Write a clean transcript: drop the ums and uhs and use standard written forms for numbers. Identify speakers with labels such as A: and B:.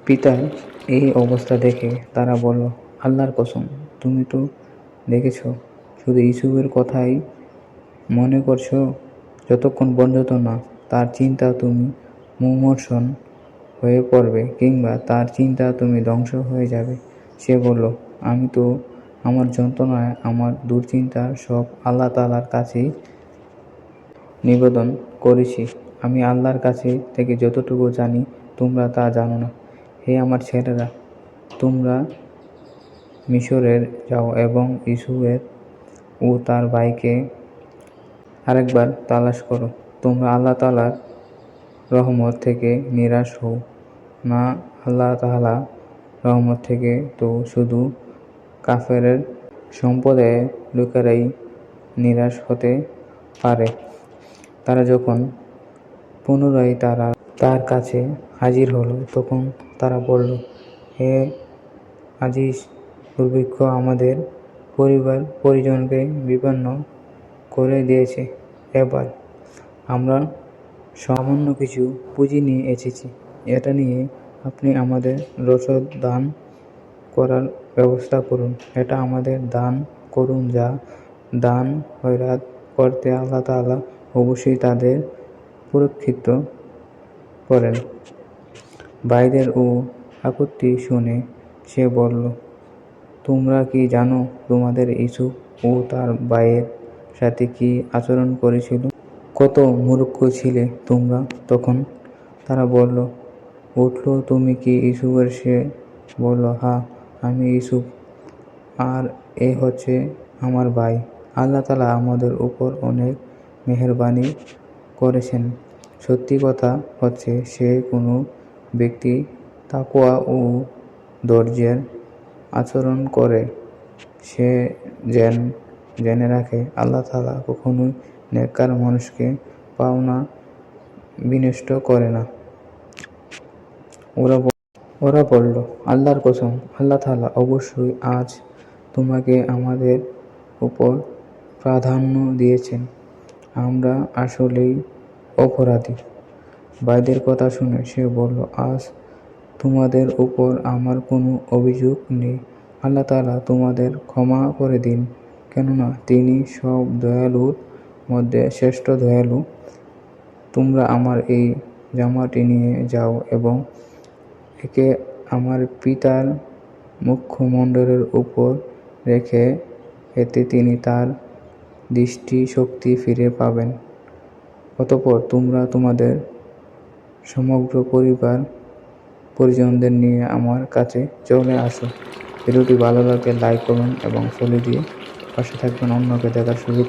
A: পিতার এই অবস্থা দেখে তারা বলল, আল্লাহর কসম, তুমি তো দেখেছ শুধু ইউসুফের কথাই মনে করছো। যতক্ষণ পর্যন্ত না তার চিন্তা তুমি মুমূর্ষণ হয়ে পড়বে কিংবা তার চিন্তা তুমি ধ্বংস হয়ে যাবে। সে বলল, আমি তো আমার যন্ত্রণায়, আমার দুশ্চিন্তা সব আল্লাহ তাআলার কাছেই নিবেদন করেছি। আমি আল্লাহর কাছে থেকে যতটুকু জানি তোমরা তা জানো না। হে আমার ছেলেরা, তোমরা মিশরে যাও এবং ইউসুফের ও তার ভাইকে আরেকবার তালাশ করো। তোমরা আল্লাহ তাআলার রহমত থেকে নিরাশ হও না। আল্লাহ তাআলার রহমত থেকে তো শুধু কাফেরের সম্প্রদায়ের লোকেরাই নিরাশ হতে পারে। তারা যখন পুনরায় তার কাছে হাজির হলো, তখন তারা বলল, হে আজিজ, দুর্ভিক্ষ আমাদের পরিবার পরিজনকে বিপন্ন করে দিয়েছে। এবার আমরা সামান্য কিছু পুঁজি নিয়ে এসেছি। এটা নিয়ে আপনি আমাদের রসদ দান করার ব্যবস্থা করুন। এটা আমাদের দান করুন। যা দান খয়রাত করতে আল্লাহ তাআলা অবশ্যই তাদের পুরস্কৃত করেন। ভাইদের ও আপত্তি শুনে সে বলল, তোমরা কি জানো তোমাদের ইউসুফ ও তার ভাইয়ের সাথে কি আচরণ করেছিল? কত মূর্খ ছিলে তোমরা তখন। তারা বলল উঠল, তুমি কি ইউসুফের? সে বলল, হ্যাঁ, আমি ইউসুফ, আর এ হচ্ছে আমার ভাই। আল্লাহ তাআলা আমাদের উপর অনেক মেহেরবানি করেছেন। সত্যি কথা হচ্ছে, সে কোনো ব্যক্তি তাকওয়া ও ধৈর্যের আচরণ করে সে জেনে রাখে, আল্লাহ তাআলা কখনোই নেককার মানুষকে পাওনা বিনষ্ট করে না। ওরা বলল, আল্লাহর কসম, আল্লাহ তাআলা অবশ্যই আজ তোমাকে আমাদের উপর প্রাধান্য দিয়েছেন। আমরা আসলেই অপরাধী। ভাইদের কথা শুনে সে বলল, আজ তোমাদের উপর আমার কোনো অভিযোগ নেই। আল্লাহ তাআলা তোমাদের ক্ষমা করে দিন, কেননা তিনি সব দয়ালুর মধ্যে শ্রেষ্ঠ দয়ালু। তোমরা আমার এই জামাটি নিয়ে যাও এবং একে আমার পিতার মুখমণ্ডলের উপর রেখে এতে তিনি তার দৃষ্টিশক্তি ফিরে পাবেন। অতঃপর তোমরা তোমাদের সমগ্র পরিবার পরিজনদের নিয়ে আমার কাছে চলে আসো। ভিডিওটি ভালো লাগলে লাইক করুন এবং ফলো দিয়ে পাশে থাকবেন অন্যকে দেখার সুযোগ।